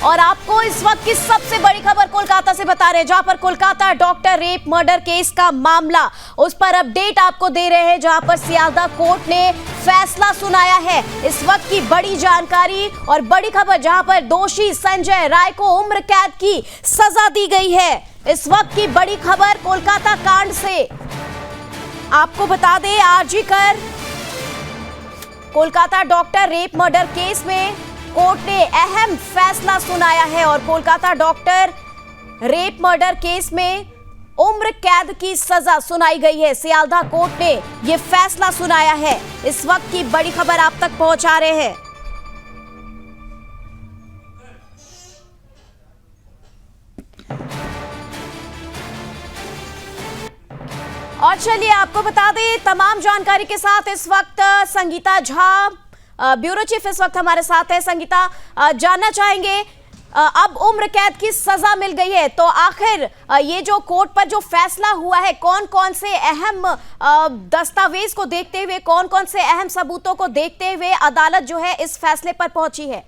और आपको इस वक्त की सबसे बड़ी खबर कोलकाता से बता रहे हैं, जहां पर Kolkata doctor rape murder case का मामला, उस पर अपडेट आपको दे रहे हैं, जहां पर सियालदह कोर्ट ने फैसला सुनाया है। इस वक्त की बड़ी जानकारी और बड़ी खबर, जहां पर दोषी संजय राय को उम्र कैद की सजा दी गई है। इस वक्त की बड़ी खबर कोलकाता कांड से आपको बता दें, आरजी कर Kolkata doctor rape murder case में कोर्ट ने अहम फैसला सुनाया है और Kolkata doctor rape murder case में उम्र कैद की सजा सुनाई गई है। सियालदह कोर्ट ने यह फैसला सुनाया है। इस वक्त की बड़ी खबर आप तक पहुंचा रहे हैं। और चलिए आपको बता दें, तमाम जानकारी के साथ इस वक्त संगीता झा, ब्यूरो चीफ इस वक्त हमारे साथ है। संगीता, जानना चाहेंगे, अब उम्र कैद की सजा मिल गई है, तो आखिर ये जो कोर्ट पर जो फैसला हुआ है, कौन कौन से अहम दस्तावेज को देखते हुए, कौन कौन से अहम सबूतों को देखते हुए अदालत जो है इस फैसले पर पहुंची है?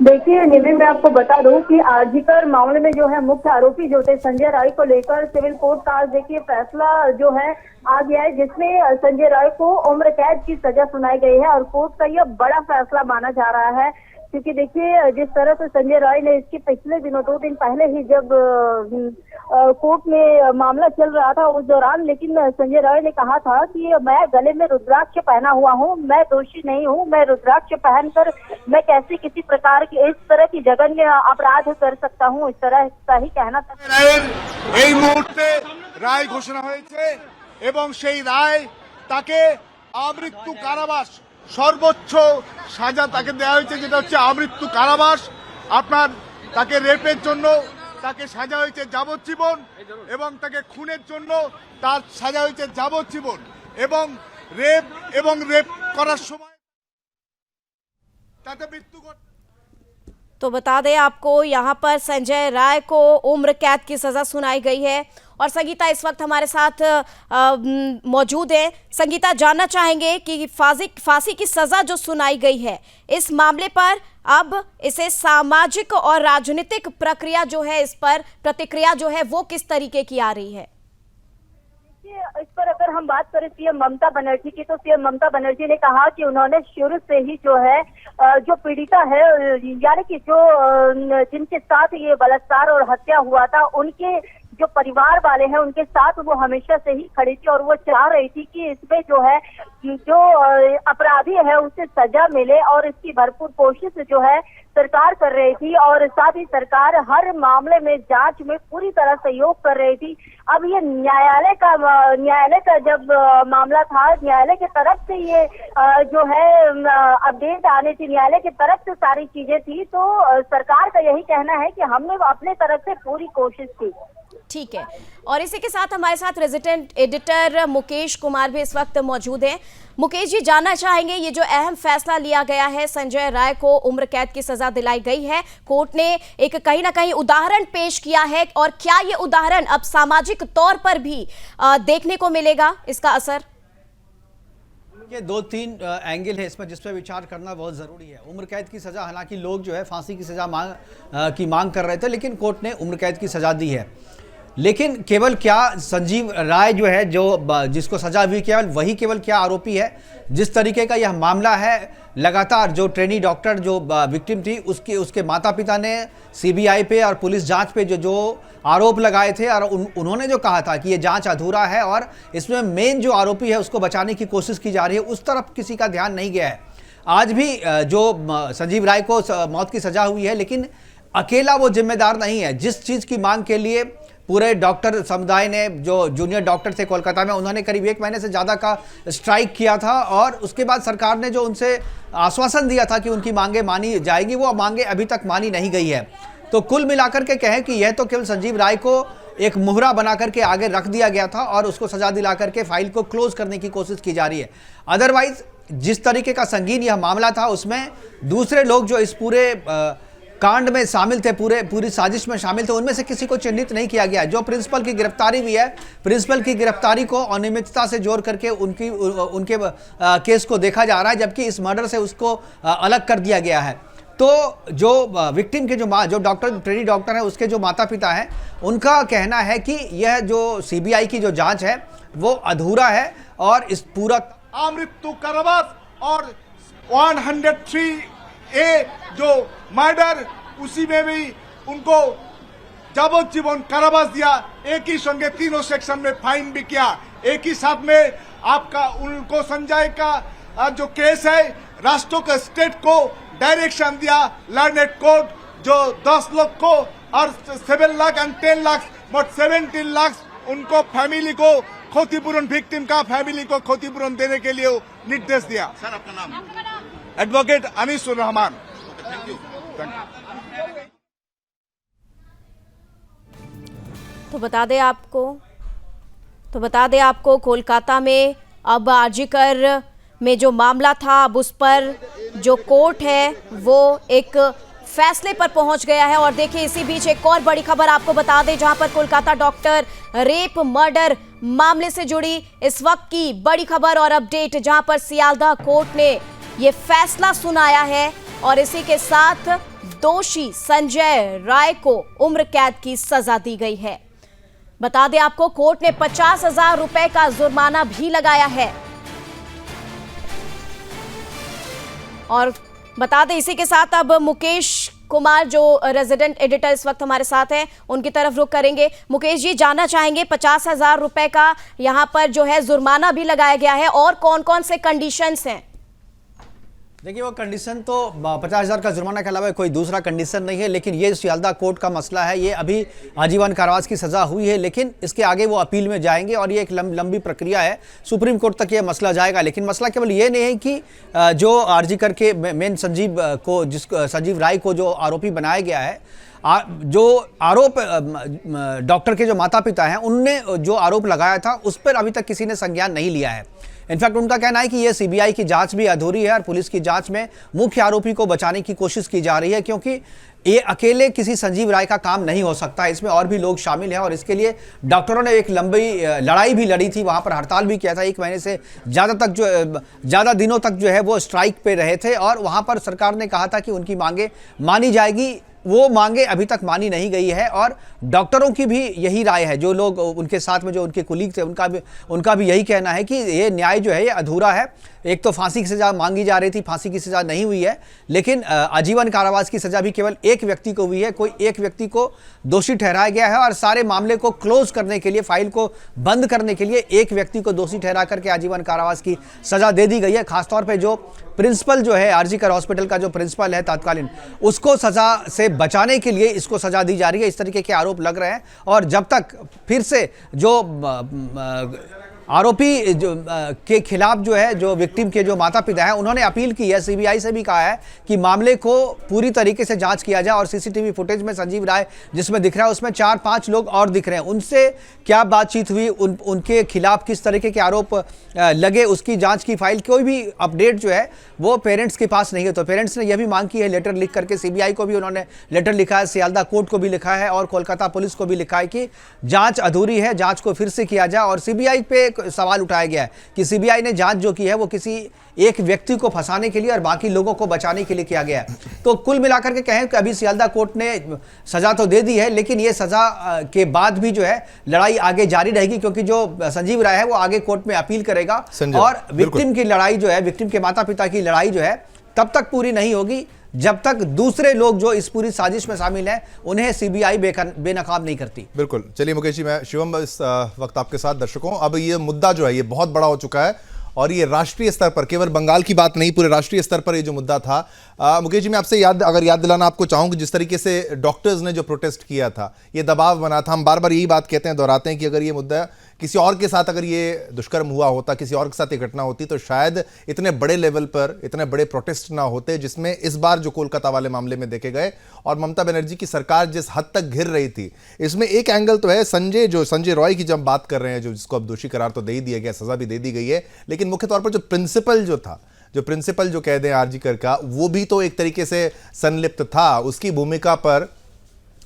देखिए निविन, मैं आपको बता दूं कि आरजीकर मामले में जो है मुख्य आरोपी जो थे संजय राय को लेकर सिविल कोर्ट का आज देखिए फैसला जो है आ गया है, जिसमें संजय राय को उम्र कैद की सजा सुनाई गई है। और कोर्ट का यह बड़ा फैसला माना जा रहा है, क्योंकि देखिए जिस तरह से संजय राय ने इसके पिछले दिनों 2 दिन पहले ही जब कोर्ट में मामला चल रहा था उस दौरान, लेकिन संजय राय ने कहा था कि मैं गले में रुद्राक्ष पहना हुआ हूं, मैं दोषी नहीं हूं, मैं रुद्राक्ष पहनकर मैं कैसे किसी प्रकार की इस तरह की जघन्य अपराध कर सकता हूं, इस तरह का ही कहना था। এই মুহূর্তে রায় ঘোষণা হয়েছে এবং সেই রায় তাকে আমৃত্যু কারাবাস, সর্বোচ্চ সাজা তাকে দেওয়া হয়েছে, যেটা হচ্ছে আমৃত্যু কারাবাস। আপনার তাকে রেপের জন্য তাকে সাজা হয়েছে যাবজ্জীবন এবং তাকে খুনের জন্য তার সাজা হয়েছে যাবজ্জীবন এবং রেপ করার সময় তাতে মৃত্যু। तो बता दें आपको, यहाँ पर संजय राय को उम्र कैद की सजा सुनाई गई है। और संगीता इस वक्त हमारे साथ मौजूद है। संगीता, जानना चाहेंगे कि फांसी की सजा जो सुनाई गई है, इस मामले पर अब इसे सामाजिक और राजनीतिक प्रक्रिया जो है, इस पर प्रतिक्रिया जो है वो किस तरीके की आ रही है? इस पर अगर हम बात करें सीएम ममता बनर्जी की, तो सीएम ममता बनर्जी ने कहा कि उन्होंने शुरू से ही जो है जो पीड़िता है, यानी कि जो जिनके साथ ये बलात्कार और हत्या हुआ था, उनके जो परिवार वाले हैं उनके साथ वो हमेशा से ही खड़ी थी और वो चाह रही थी कि इसमें जो है जो अपराधी है उसे सजा मिले, और इसकी भरपूर कोशिश जो है सरकार कर रही थी। और साथ ही सरकार हर मामले में जांच में पूरी तरह सहयोग कर रही थी। अब ये न्यायालय का जब मामला था, न्यायालय की तरफ से ये जो है अपडेट आने थी, न्यायालय की तरफ से सारी चीजें थी, तो सरकार का यही कहना है कि हमने अपने तरफ से पूरी कोशिश की। ठीक है, और इसी के साथ हमारे साथ रेजिडेंट एडिटर मुकेश कुमार भी इस वक्त मौजूद हैं। मुकेश जी, जानना चाहेंगे, ये जो अहम फैसला लिया गया है, संजय राय को उम्र कैद की सजा दिलाई गई है, कोर्ट ने एक कहीं ना कहीं उदाहरण पेश किया है, और क्या ये उदाहरण अब सामाजिक तौर पर भी देखने को मिलेगा, इसका असर? ये 2-3 एंगल है इसमें, जिस पर विचार करना बहुत ज़रूरी है। उम्र कैद की सज़ा, हालांकि लोग जो है फांसी की सज़ा मांग कर रहे थे, लेकिन कोर्ट ने उम्र कैद की सज़ा दी है। लेकिन केवल क्या संजीव राय जो है, जो जिसको सजा हुई, केवल क्या आरोपी है? जिस तरीके का यह मामला है, लगातार जो ट्रेनी डॉक्टर जो विक्टिम थी, उसके माता पिता ने सीबीआई पे और पुलिस जांच पे जो आरोप लगाए थे, और उन्होंने जो कहा था कि ये जांच अधूरा है और इसमें मेन जो आरोपी है उसको बचाने की कोशिश की जा रही है, उस तरफ किसी का ध्यान नहीं गया है। आज भी जो संजीव राय को मौत की सजा हुई है, लेकिन अकेला वो जिम्मेदार नहीं है। जिस चीज़ की मांग के लिए पूरे डॉक्टर समुदाय ने, जो जूनियर डॉक्टर थे कोलकाता में, उन्होंने करीब 1 महीने से ज़्यादा का स्ट्राइक किया था, और उसके बाद सरकार ने जो उनसे आश्वासन दिया था कि उनकी मांगे मानी जाएगी, वो मांगे अभी तक मानी नहीं गई है। तो कुल मिलाकर के कहें कि यह तो केवल संजीव राय को एक मुहरा बना करके आगे रख दिया गया था और उसको सजा दिला करके फाइल को क्लोज करने की कोशिश की जा रही है। अदरवाइज जिस तरीके का संगीन यह मामला था, उसमें दूसरे लोग जो इस पूरे कांड में शामिल थे, पूरी साजिश में शामिल थे, उनमें से किसी को चिन्हित नहीं किया गया। जो प्रिंसिपल की गिरफ्तारी हुई है, प्रिंसिपल की गिरफ्तारी को अनियमितता से जोड़ करके उनके केस को देखा जा रहा है, जबकि इस मर्डर से उसको अलग कर दिया गया है। तो जो विक्टिम के जो डॉक्टर, ट्रेनी डॉक्टर है, उसके जो माता पिता हैं, उनका कहना है कि यह जो सीबीआई की जो जांच है वो अधूरा है और इस पूरा मृत्यु कारावास और 103A जो मर्डर, उसी में भी उनको जाबोजीवन कारावास दिया। एक ही संगे तीनों सेक्शन में फाइन भी किया। एक ही साथ में आपका उनको संजय का जो केस है, राष्ट्रों के स्टेट को डायरेक्शन दिया, लर्नेड कोर्ट जो 10 लोग को और 7 लाख एंड 10 लाख मोट 17 लाख उनको फैमिली को क्षतिपूरण, विक्टिम का फैमिली को क्षतिपूरण देने के लिए निर्देश दिया। सर आपका नाम? Advocate Anisur Rahman. Thank you. तो बता दें आपको कोलकाता में अब आरजीकर में जो मामला था, अब उस पर जो कोर्ट है वो एक फैसले पर पहुंच गया है। और देखिए, इसी बीच एक और बड़ी खबर आपको बता दें, जहां पर कोलकाता डॉक्टर रेप मर्डर मामले से जुड़ी इस वक्त की बड़ी खबर और अपडेट, जहां पर सियालदह कोर्ट ने ये फैसला सुनाया है और इसी के साथ दोषी संजय राय को उम्र कैद की सजा दी गई है। बता दें आपको, कोर्ट ने 50,000 रुपए का जुर्माना भी लगाया है। और बता दें इसी के साथ अब मुकेश कुमार जो रेजिडेंट एडिटर इस वक्त हमारे साथ हैं, उनकी तरफ रुख करेंगे। मुकेश जी, जानना चाहेंगे 50,000 रुपए का यहां पर जो है जुर्माना भी लगाया गया है, और कौन कौन से कंडीशंस हैं? देखिए, वो कंडीशन तो 50,000 का जुर्माना के अलावा कोई दूसरा कंडीशन नहीं है, लेकिन ये सियालदह कोर्ट का मसला है। ये अभी आजीवन कारावास की सज़ा हुई है, लेकिन इसके आगे वो अपील में जाएंगे और ये एक लंबी प्रक्रिया है, सुप्रीम कोर्ट तक ये मसला जाएगा। लेकिन मसला केवल ये नहीं है कि जो आरजीकर के मेन संजीव राय को जो आरोपी बनाया गया है, जो आरोप डॉक्टर के जो माता पिता हैं उनने जो आरोप लगाया था उस पर अभी तक किसी ने संज्ञान नहीं लिया है। इनफैक्ट उनका कहना है कि ये सीबीआई की जांच भी अधूरी है और पुलिस की जांच में मुख्य आरोपी को बचाने की कोशिश की जा रही है, क्योंकि ये अकेले किसी संजीव राय का काम नहीं हो सकता, इसमें और भी लोग शामिल हैं। और इसके लिए डॉक्टरों ने एक लंबी लड़ाई भी लड़ी थी, वहाँ पर हड़ताल भी किया था, 1 महीने से ज़्यादा दिनों तक जो है वो स्ट्राइक पे रहे थे। और वहाँ पर सरकार ने कहा था कि उनकी मांगे मानी जाएगी, वो मांगे अभी तक मानी नहीं गई है। और डॉक्टरों की भी यही राय है, जो लोग उनके साथ में जो उनके कुलीग थे उनका भी यही कहना है कि ये न्याय जो है ये अधूरा है। एक तो फांसी की सज़ा मांगी जा रही थी, फांसी की सज़ा नहीं हुई है, लेकिन आजीवन कारावास की सज़ा भी केवल एक व्यक्ति को हुई है। कोई एक व्यक्ति को दोषी ठहराया गया है और सारे मामले को क्लोज करने के लिए, फाइल को बंद करने के लिए एक व्यक्ति को दोषी ठहरा करके आजीवन कारावास की सज़ा दे दी गई है। खासतौर पर जो प्रिंसिपल जो है आरजीकर हॉस्पिटल का जो प्रिंसिपल है तत्कालीन, उसको सज़ा से बचाने के लिए इसको सज़ा दी जा रही है। इस तरीके के आरोप लग रहे हैं और जब तक फिर से जो आरोपी के खिलाफ जो है, जो विक्टिम के जो माता पिता हैं, उन्होंने अपील की है, सीबीआई से भी कहा है कि मामले को पूरी तरीके से जांच किया जाए। और सीसीटीवी फुटेज में संजीव राय जिसमें दिख रहा है उसमें 4-5 लोग और दिख रहे हैं, उनसे क्या बातचीत हुई, उनके खिलाफ किस तरीके के आरोप लगे, उसकी जांच की फाइल, कोई भी अपडेट जो है वो पेरेंट्स के पास नहीं है। तो पेरेंट्स ने यह भी मांग की है, लेटर लिख करके सीबीआई को भी उन्होंने लेटर लिखा है, सियालदह कोर्ट को भी लिखा है और कोलकाता पुलिस को भी लिखा है कि जांच अधूरी है, जांच को फिर से किया जाए। और सीबीआई पे सवाल उठाया गया है कि सीबीआई ने जांच जो की है वो किसी एक व्यक्ति को फंसाने के लिए और बाकी लोगों को बचाने के लिए किया गया है। तो कुल मिलाकर के कहें कि अभी सियालदह कोर्ट ने सजा तो दे दी है, लेकिन ये सजा के बाद भी जो है लड़ाई आगे जारी रहेगी, क्योंकि जो संजीव राय है वो आगे कोर्ट में अपील करेगा और विक्टिम की लड़ाई जो है, विक्टिम के माता पिता की लड़ाई जो है तब तक पूरी नहीं होगी जब तक दूसरे लोग जो इस पूरी साजिश में शामिल हैं उन्हें सीबीआई बेनकाब नहीं करती। बिल्कुल। चलिए मुकेश जी, मैं शिवम इस वक्त आपके साथ। दर्शकों, अब ये मुद्दा जो है ये बहुत बड़ा हो चुका है और ये राष्ट्रीय स्तर पर, केवल बंगाल की बात नहीं, पूरे राष्ट्रीय स्तर पर ये जो मुद्दा था। मुकेश जी, मैं आपसे याद दिलाना आपको चाहूँ कि जिस तरीके से डॉक्टर्स ने जो प्रोटेस्ट किया था, ये दबाव बना था, हम बार बार यही बात कहते हैं, दोहराते हैं कि अगर ये मुद्दा किसी और के साथ, अगर ये दुष्कर्म हुआ होता, किसी और के साथ ये घटना होती, तो शायद इतने बड़े लेवल पर इतने बड़े प्रोटेस्ट ना होते जिसमें इस बार जो कोलकाता वाले मामले में देखे गए। और ममता बनर्जी की सरकार जिस हद तक घिर रही थी, इसमें एक एंगल तो है संजय रॉय की जब बात कर रहे हैं, जो जिसको अब दोषी करार तो दे ही दिया गया, सजा भी दे दी गई है, लेकिन मुख्य तौर पर जो प्रिंसिपल जो था, जो प्रिंसिपल जो कह दें आरजी कर का, वो भी तो एक तरीके से संलिप्त था, उसकी भूमिका पर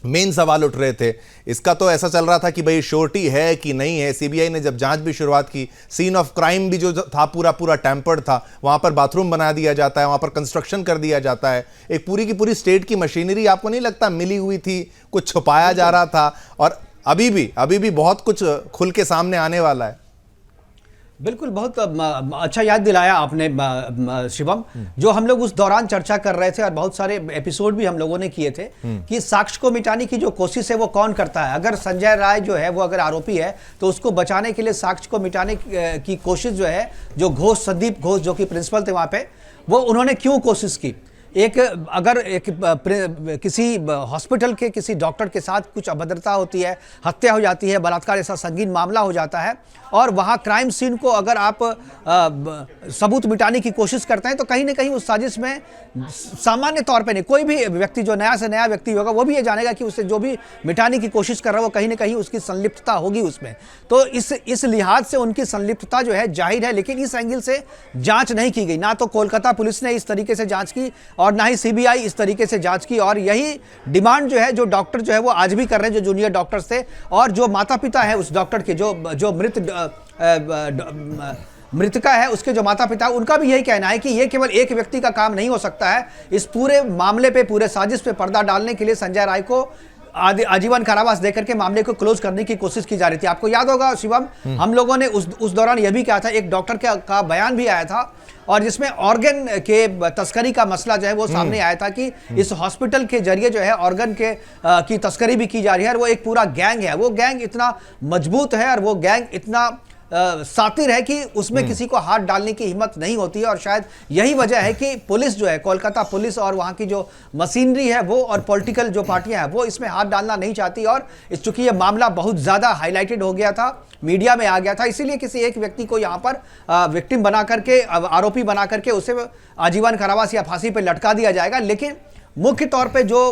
मेन सवाल उठ रहे थे। इसका तो ऐसा चल रहा था कि भाई श्योरिटी है कि नहीं है। सीबीआई ने जब जांच भी शुरुआत की, सीन ऑफ क्राइम भी जो था पूरा टैंपर्ड था, वहां पर बाथरूम बना दिया जाता है, वहां पर कंस्ट्रक्शन कर दिया जाता है, एक पूरी की पूरी स्टेट की मशीनरी आपको नहीं लगता मिली हुई थी, कुछ छुपाया जा रहा था, और अभी भी बहुत कुछ खुल के सामने आने वाला है। बिल्कुल, बहुत अच्छा याद दिलाया आपने शिवम। जो हम लोग उस दौरान चर्चा कर रहे थे और बहुत सारे एपिसोड भी हम लोगों ने किए थे कि साक्ष्य को मिटाने की जो कोशिश है वो कौन करता है। अगर संजय राय जो है वो अगर आरोपी है तो उसको बचाने के लिए साक्ष्य को मिटाने की कोशिश जो है, जो घोष, संदीप घोष जो कि प्रिंसिपल थे वहां पे, वो उन्होंने क्यों कोशिश की। अगर किसी हॉस्पिटल के किसी डॉक्टर के साथ कुछ अभद्रता होती है, हत्या हो जाती है, बलात्कार ऐसा संगीन मामला हो जाता है, और वहाँ क्राइम सीन को अगर आप सबूत मिटाने की कोशिश करते हैं तो कहीं ना कहीं उस साजिश में सामान्य तौर पे नहीं, कोई भी व्यक्ति जो नया से नया व्यक्ति होगा वो भी ये जानेगा कि उससे जो भी मिटाने की कोशिश कर रहा है वो कहीं ना कहीं उसकी संलिप्तता होगी उसमें। तो इस लिहाज से उनकी संलिप्तता जो है जाहिर है, लेकिन इस एंगल से जांच नहीं की गई। ना तो कोलकाता पुलिस ने इस तरीके से जांच की और ना ही सीबीआई इस तरीके से जांच की, और यही डिमांड जो है जो डॉक्टर जो है वो आज भी कर रहे हैं, जो जूनियर डॉक्टर्स थे और जो माता पिता है उस डॉक्टर के, जो मृतका है उसके जो माता पिता, उनका भी यही कहना है कि ये केवल एक व्यक्ति का काम नहीं हो सकता है। इस पूरे मामले पे, पूरे साजिश पे पर्दा डालने के लिए संजय राय को आजीवन कारावास देकर के मामले को क्लोज करने की कोशिश की जा रही थी। आपको याद होगा शिवम, हम लोगों ने उस दौरान यह भी कहा था, एक डॉक्टर का बयान भी आया था और जिसमें ऑर्गन के तस्करी का मसला जो है वो सामने आया था कि इस हॉस्पिटल के जरिए जो है ऑर्गन की तस्करी भी की जा रही है, और वो एक पूरा गैंग है। वो गैंग इतना मजबूत है और वो गैंग इतना सातिर है कि उसमें किसी को हाथ डालने की हिम्मत नहीं होती है, और शायद यही वजह है कि पुलिस जो है, कोलकाता पुलिस और वहां की जो मशीनरी है वो, और पॉलिटिकल जो पार्टियां हैं वो इसमें हाथ डालना नहीं चाहती। और चूंकि ये मामला बहुत ज्यादा हाईलाइटेड हो गया था, मीडिया में आ गया था, इसीलिए किसी एक व्यक्ति को यहाँ पर विक्टिम बना करके, आरोपी बना करके उसे आजीवन कारावास या फांसी पर लटका दिया जाएगा। लेकिन मुख्य तौर पर जो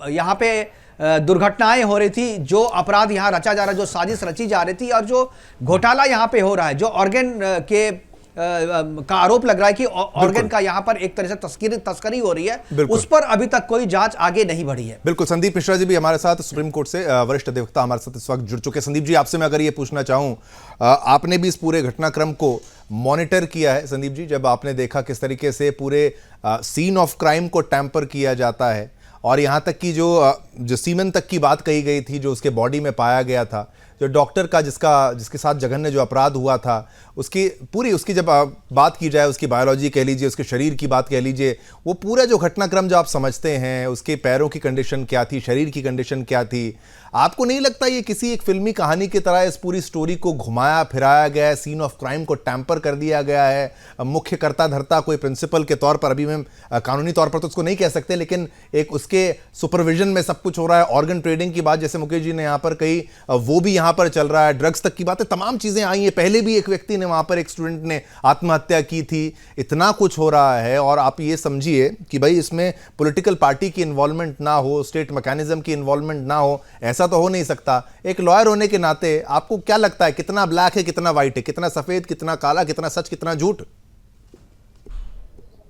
यहाँ पे दुर्घटनाएं हो रही थी, जो अपराध यहाँ रचा जा रहा है, जो साजिश रची जा रही थी, और जो घोटाला यहाँ पे हो रहा है, जो ऑर्गन के का आरोप लग रहा है कि ऑर्गन का यहाँ पर एक तरह से तस्करी हो रही है, उस पर अभी तक कोई जांच आगे नहीं बढ़ी है। बिल्कुल, संदीप मिश्रा जी भी हमारे साथ सुप्रीम कोर्ट से वरिष्ठ अधिवक्ता हमारे साथ इस वक्त जुड़ चुके हैं। संदीप जी, आपसे मैं अगर ये पूछना चाहूं, आपने भी इस पूरे घटनाक्रम को मॉनिटर किया है संदीप जी, जब आपने देखा किस तरीके से पूरे सीन ऑफ क्राइम को टैंपर किया जाता है, और यहाँ तक कि जो सीमेन तक की बात कही गई थी, जो उसके बॉडी में पाया गया था, जो डॉक्टर का जिसके साथ जघन्य जो अपराध हुआ था, उसकी जब बात की जाए, उसकी बायोलॉजी कह लीजिए, उसके शरीर की बात कह लीजिए, वो पूरा जो घटनाक्रम जो आप समझते हैं, उसके पैरों की कंडीशन क्या थी, शरीर की कंडीशन क्या थी, आपको नहीं लगता ये किसी एक फिल्मी कहानी की तरह इस पूरी स्टोरी को घुमाया फिराया गया है, सीन ऑफ क्राइम को टैंपर कर दिया गया है? मुख्य कर्ता धर्ता कोई प्रिंसिपल के तौर पर, अभी मैं कानूनी तौर पर तो उसको नहीं कह सकते, लेकिन एक उसके सुपरविजन में सब कुछ हो रहा है। ऑर्गन ट्रेडिंग की बात जैसे मुकेश जी ने यहाँ पर कही, वो भी यहाँ पर चल रहा है, ड्रग्स तक की बातें, तमाम चीजें आई हैं। पहले भी एक व्यक्ति ने वहां पर, एक स्टूडेंट ने आत्महत्या की थी, इतना कुछ हो रहा है। और आप ये समझिए कि भाई इसमें पॉलिटिकल पार्टी की इन्वॉल्वमेंट ना हो, स्टेट मैकेनिज्म की इन्वॉल्वमेंट ना हो, ऐसा तो हो नहीं सकता। एक लॉयर होने के नाते आपको क्या लगता है, कितना ब्लैक है, कितना व्हाइट है, कितना सफेद, कितना काला, कितना सच, कितना झूठ?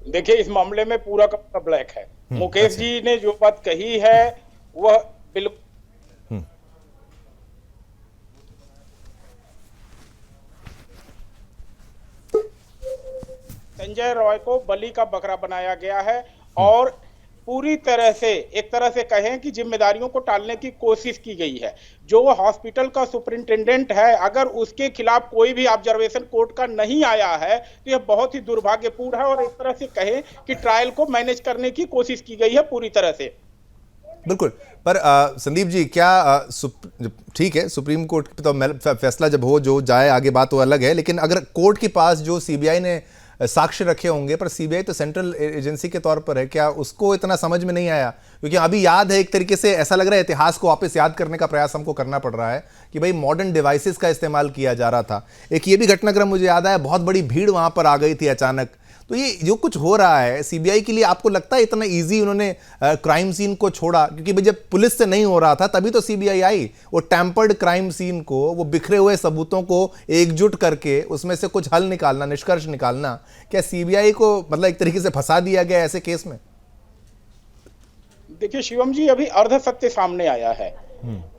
देखिए, इस मामले में पूरा का ब्लैक है। मुकेश जी ने जो बात कही है वह बिल्कुल संजय रॉय को बलि का बकरा बनाया गया है, और पूरी तरह से, एक तरह से कहें कि जिम्मेदारियों को टालने की कोशिश की गई है। जो हॉस्पिटल का सुपरिंटेंडेंट है, अगर उसके खिलाफ कोई भी ऑब्जर्वेशन कोर्ट का नहीं आया है तो यह बहुत ही दुर्भाग्यपूर्ण है, और एक तरह से कहें कि ट्रायल को मैनेज करने की कोशिश की गई है पूरी तरह से। बिल्कुल, पर संदीप जी, क्या ठीक है, सुप्रीम कोर्ट तो फैसला जब हो, जो जाए आगे बात वो अलग है, लेकिन अगर कोर्ट के पास जो सीबीआई ने साक्ष्य रखे होंगे, पर सीबीआई तो सेंट्रल एजेंसी के तौर पर है, क्या उसको इतना समझ में नहीं आया? क्योंकि अभी याद है, एक तरीके से ऐसा लग रहा है इतिहास को वापस याद करने का प्रयास हमको करना पड़ रहा है कि भाई मॉडर्न डिवाइसेस का इस्तेमाल किया जा रहा था। एक ये भी घटनाक्रम मुझे याद आया, बहुत बड़ी भीड़ वहां पर आ गई थी अचानक, तो ये जो कुछ हो रहा है सीबीआई के लिए, आपको लगता है इतना इजी उन्होंने क्राइम सीन को छोड़ा? क्योंकि भाई जब पुलिस से नहीं हो रहा था तभी तो सीबीआई आई। वो टैम्पर्ड क्राइम सीन को, वो बिखरे हुए सबूतों को एकजुट करके उसमें से कुछ हल निकालना, निष्कर्ष निकालना, क्या सीबीआई को मतलब एक तरीके से फंसा दिया गया ऐसे केस में? देखिए शिवम जी, अभी अर्ध सत्य सामने आया है।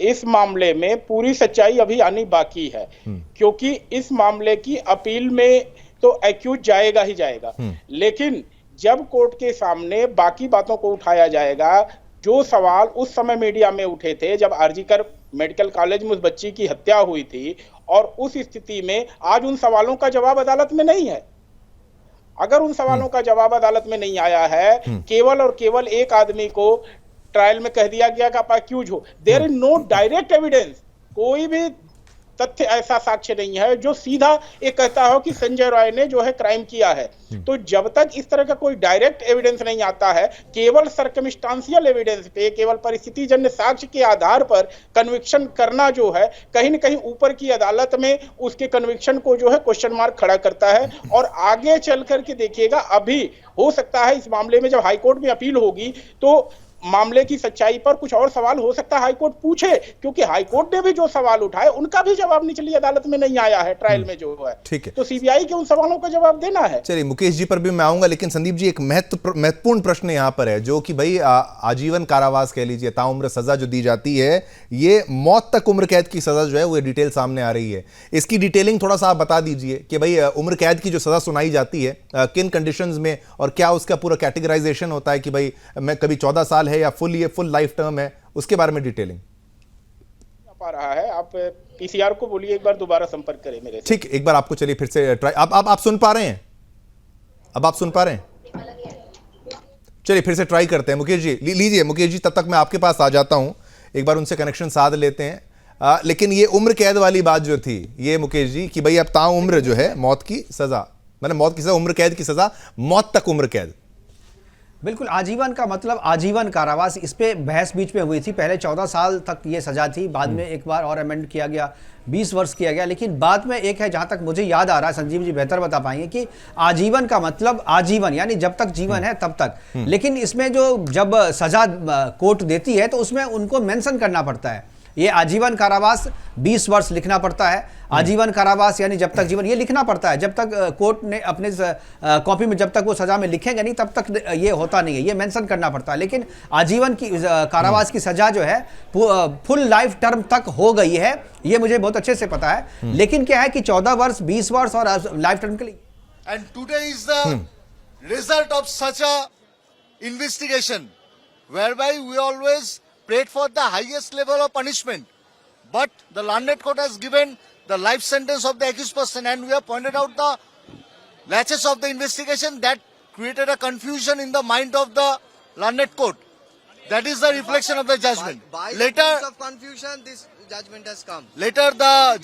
इस मामले में पूरी सच्चाई अभी आनी बाकी है, क्योंकि इस मामले की अपील में तो एक्यूज जाएगा ही जाएगा, लेकिन जब कोर्ट के सामने बाकी बातों को उठाया जाएगा, जो सवाल उस समय मीडिया में उठे थे जब आरजीकर मेडिकल कॉलेज में उस बच्ची की हत्या हुई थी, और उस स्थिति में आज उन सवालों का जवाब अदालत में नहीं है। अगर उन सवालों का जवाब अदालत में नहीं आया है, केवल और केवल एक आदमी को ट्रायल में कह दिया गया कि आप अक्यूज हो, there is no direct evidence, कोई भी तथ्य ऐसा साक्ष्य नहीं है जो सीधा ये कहता हो कि संजय रॉय ने जो है क्राइम किया है। तो जब तक इस तरह का कोई डायरेक्ट एविडेंस नहीं आता है, केवल सर्कमस्टांशियल एविडेंस पे, केवल परिस्थिति जन्य साक्ष्य के आधार पर कन्विक्शन करना जो है कहीं न कहीं ऊपर की अदालत में उसके कन्विक्शन को जो है क्वेश्चन मार्क खड़ा करता है। और आगे चल करके देखिएगा, अभी हो सकता है इस मामले में जब हाईकोर्ट में अपील होगी तो मामले की सच्चाई पर कुछ और सवाल हो सकता है हाईकोर्ट पूछे, क्योंकि हाईकोर्ट ने भी जो सवाल उठाए उनका भी जवाब निचली अदालत में नहीं आया है ट्रायल में जो है। ठीक है, तो सीबीआई के उन सवालों का जवाब देना है। चलिए मुकेश जी पर भी मैं आऊंगा, लेकिन संदीप जी एक महत्वपूर्ण प्रश्न यहां पर है, जो कि भाई आजीवन कारावास कह लीजिए, ताउम्र सजा जो दी जाती है, ये मौत तक उम्र कैद की सजा जो है वो डिटेल सामने आ रही है। इसकी डिटेलिंग थोड़ा सा आप बता दीजिए कि भाई उम्र कैद की जो सजा सुनाई जाती है किन कंडीशंस में, और क्या उसका पूरा कैटेगराइजेशन होता है कि भाई मैं कभी 14 साल है या फुल लाइफ टर्म है, उसके बारे में डिटेलिंग पा रहा है। आप पीसीआर को बोलिए एक बार दोबारा संपर्क करें मेरे से। ठीक, एक बार आपको चलिए फिर से ट्राई। आप सुन पा रहे हैं? अब आप सुन पा रहे हैं? चलिए फिर से ट्राई करते हैं। मुकेश जी लीजिए, मुकेश जी तब तक मैं आपके पास आ जाता हूं, एक बार उनसे कनेक्शन साध लेते हैं। लेकिन ये उम्र कैद वाली बात जो थी ये मुकेश जी कि भाई अब ताउम्र जो है मौत की सजा, मैंने मौत की सजा, उम्र कैद की सजा, मौत तक उम्र कैद। बिल्कुल, आजीवन का मतलब आजीवन कारावास, इस पे बहस बीच में हुई थी। पहले 14 साल तक ये सजा थी, बाद में एक बार और अमेंड किया गया, 20 वर्ष किया गया। लेकिन बाद में एक है, जहां तक मुझे याद आ रहा है, संजीव जी बेहतर बता पाएंगे, कि आजीवन का मतलब आजीवन यानी जब तक जीवन है तब तक। लेकिन इसमें जो जब सजा कोर्ट देती है तो उसमें उनको मेंशन करना पड़ता है, ये आजीवन कारावास 20 वर्ष लिखना पड़ता है, आजीवन कारावास यानी जब तक जीवन ये लिखना पड़ता है। जब तक कोर्ट ने अपने कॉपी में जब तक वो सजा में लिखेंगे नहीं तब तक ये होता नहीं है, ये मेंशन करना पड़ता है। लेकिन आजीवन की कारावास की सजा जो है फुल लाइफ टर्म तक हो गई है, ये मुझे बहुत अच्छे से पता है। लेकिन क्या है कि 14 वर्ष, 20 वर्ष और लाइफ टर्म के लिए। And today is the result of such a investigation, whereby we always prayed for the highest level of punishment, but the Landed Court has given the life sentence of the accused person, and we have pointed out the latches of the investigation that created a confusion in the mind of the Landed Court. That is the reflection of the judgment. By Later, the of confusion, this judgment has come. later the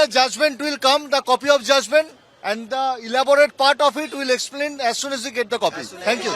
judgment will come, the copy of judgment, and the elaborate part of it will explain as soon as we get the copy. Thank you.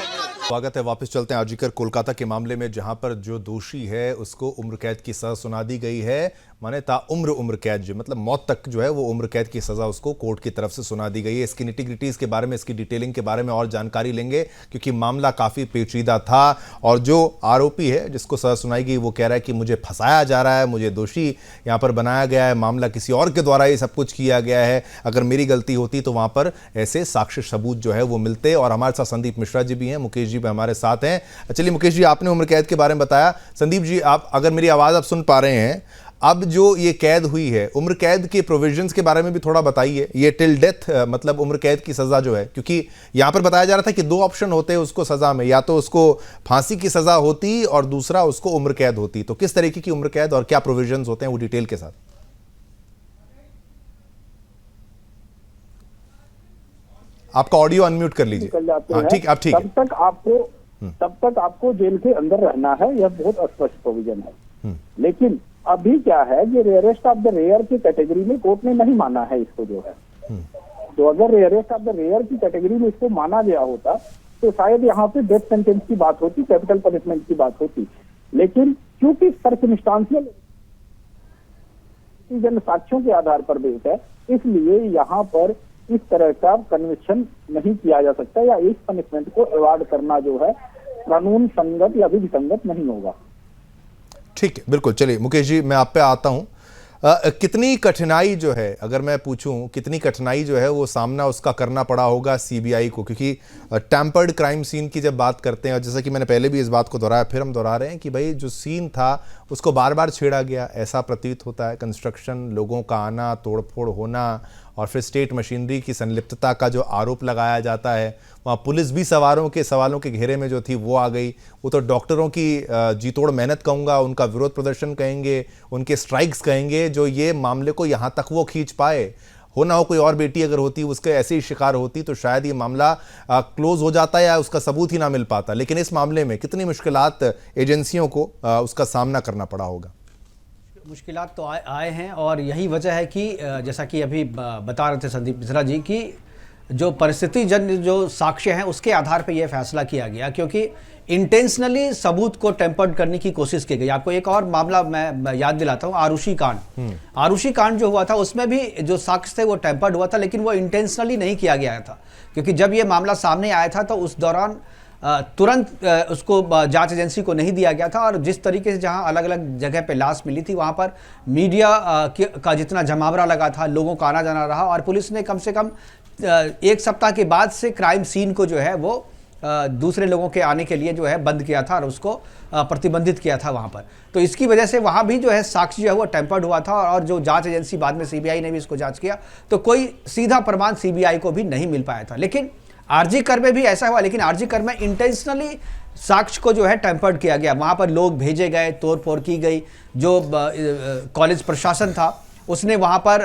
स्वागत है, वापस चलते हैं आरजीकर कोलकाता के मामले में, जहां पर जो दोषी है उसको उम्र कैद की सजा सुना दी गई है। माने ताउम्र उम्र कैद, जो मतलब मौत तक जो है वो उम्र कैद की सजा उसको कोर्ट की तरफ से सुना दी गई है। इसकी निटिग्रिटीज के बारे में, इसकी डिटेलिंग के बारे में और जानकारी लेंगे, क्योंकि मामला काफी पेचीदा था। और जो आरोपी है जिसको सजा सुनाई गई वो कह रहा है कि मुझे फंसाया जा रहा है, मुझे दोषी यहाँ पर बनाया गया है, मामला किसी और के द्वारा ये सब कुछ किया गया है, अगर मेरी गलती होती तो वहां पर ऐसे साक्ष्य सबूत जो है वो मिलते। और हमारे साथ संदीप मिश्रा जी भी हैं, मुकेश जी भी हमारे साथ हैं। चलिए मुकेश जी, आपने उम्र कैद के बारे में बताया, संदीप जी आप अगर मेरी आवाज आप सुन पा रहे हैं, अब जो ये कैद हुई है, उम्र कैद के प्रोविजंस के बारे में भी थोड़ा बताइए। ये टिल डेथ मतलब उम्र कैद की सजा जो है, क्योंकि यहां पर बताया जा रहा था कि 2 ऑप्शन होते हैं उसको सजा में, या तो उसको फांसी की सजा होती और दूसरा उसको उम्र कैद होती। तो किस तरीके की उम्र कैद और क्या प्रोविजंस होते हैं वो डिटेल के साथ। आपका ऑडियो अनम्यूट कर लीजिए। हाँ, ठीक, अब ठीक है। तब तक आपको जेल के अंदर रहना है, यह बहुत स्पष्ट प्रोविजन है। लेकिन अभी क्या है, ये रेयरेस्ट ऑफ द रेयर की कैटेगरी में कोर्ट ने नहीं माना है इसको जो है। तो अगर रेयरेस्ट ऑफ द रेयर की कैटेगरी में इसको माना गया होता तो शायद यहाँ पे डेथ सेंटेंस की बात होती, कैपिटल पनिशमेंट की बात होती। लेकिन क्योंकि सर्कमस्टांशियल साक्ष्यों के आधार पर बेस्ड है, इसलिए यहाँ पर इस तरह का कन्विक्शन नहीं किया जा सकता, या इस पनिशमेंट को अवॉर्ड करना जो है कानून संगत या विसंगत नहीं होगा। ठीक है, बिल्कुल। चलिए मुकेश जी, मैं आप पे आता हूं। कितनी कठिनाई जो है, अगर मैं पूछूं कितनी कठिनाई जो है वो सामना उसका करना पड़ा होगा सीबीआई को, क्योंकि टैम्पर्ड क्राइम सीन की जब बात करते हैं, और जैसा कि मैंने पहले भी इस बात को दोहराया, फिर हम दोहरा रहे हैं कि भाई जो सीन था उसको बार बार छेड़ा गया, ऐसा प्रतीत होता है। कंस्ट्रक्शन, लोगों का आना, तोड़फोड़ होना, और फिर स्टेट मशीनरी की संलिप्तता का जो आरोप लगाया जाता है, वहाँ पुलिस भी सवालों के घेरे में जो थी वो आ गई। वो तो डॉक्टरों की जी तोड़ मेहनत कहूँगा, उनका विरोध प्रदर्शन कहेंगे, उनके स्ट्राइक्स कहेंगे, जो ये मामले को यहाँ तक वो खींच पाए। हो ना हो कोई और बेटी अगर होती, उसके ऐसे ही शिकार होती, तो शायद ये मामला क्लोज हो जाता या उसका सबूत ही ना मिल पाता। लेकिन इस मामले में कितनी मुश्किलात एजेंसियों को उसका सामना करना पड़ा होगा। मुश्किलात तो आए हैं, और यही वजह है कि जैसा कि अभी बता रहे थे संदीप मिश्रा जी कि जो परिस्थिति जन जो साक्ष्य हैं उसके आधार पर यह फैसला किया गया, क्योंकि इंटेंशनली सबूत को टेम्पर्ड करने की कोशिश की गई। आपको एक और मामला मैं याद दिलाता हूं, आरुषि कांड। आरुषि कांड जो हुआ था उसमें भी जो साक्ष्य थे वो टेम्पर्ड हुआ था, लेकिन वो इंटेंशनली नहीं किया गया था, क्योंकि जब ये मामला सामने आया था तो उस दौरान तुरंत उसको जांच एजेंसी को नहीं दिया गया था। और जिस तरीके से जहां अलग अलग जगह पे लाश मिली थी, वहां पर मीडिया का जितना जमावड़ा लगा था, लोगों का आना जाना रहा, और पुलिस ने कम से कम 1 सप्ताह के बाद से क्राइम सीन को जो है वो दूसरे लोगों के आने के लिए जो है बंद किया था और उसको प्रतिबंधित किया था वहां पर। तो इसकी वजह से वहां भी जो है साक्ष्य जो है वो टेम्पर्ड हुआ था, और जो जांच एजेंसी बाद में सीबीआई ने भी इसको जांच किया, तो कोई सीधा प्रमाण सीबीआई को भी नहीं मिल पाया था। लेकिन आरजी कर में भी ऐसा हुआ, लेकिन आरजी कर में इंटेंशनली साक्ष्य को जो है टेम्पर्ड किया गया। वहां पर लोग भेजे गए, तोड़फोड़ की गई, जो कॉलेज प्रशासन था उसने वहां पर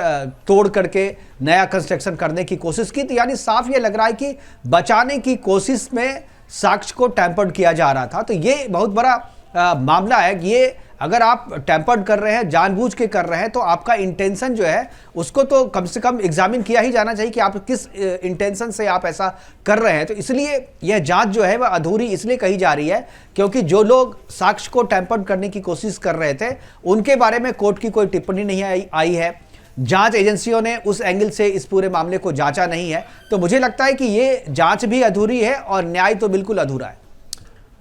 तोड़ करके नया कंस्ट्रक्शन करने की कोशिश की थी। यानी साफ ये लग रहा है कि बचाने की कोशिश में साक्ष्य को टेम्पर्ड किया जा रहा था। तो ये बहुत बड़ा मामला है कि ये अगर आप टेम्पर्ड कर रहे हैं, जानबूझ के कर रहे हैं, तो आपका इंटेंशन जो है उसको तो कम से कम एग्जामिन किया ही जाना चाहिए कि आप किस इंटेंशन से आप ऐसा कर रहे हैं। तो इसलिए यह जांच जो है वह अधूरी इसलिए कही जा रही है क्योंकि जो लोग साक्ष्य को टेम्पर्ड करने की कोशिश कर रहे थे उनके बारे में कोर्ट की कोई टिप्पणी नहीं आई है। जांच एजेंसियों ने उस एंगल से इस पूरे मामले को जांचा नहीं है। तो मुझे लगता है कि ये जांच भी अधूरी है और न्याय तो बिल्कुल अधूरा है।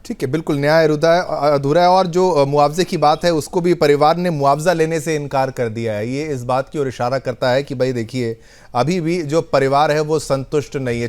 ठीक है, बिल्कुल न्याय अधूरा है। और जो मुआवजे की बात है उसको भी परिवार ने मुआवजा लेने से इनकार कर दिया है। ये इस बात की ओर इशारा करता है कि भाई देखिए, अभी भी जो परिवार है वो संतुष्ट नहीं है।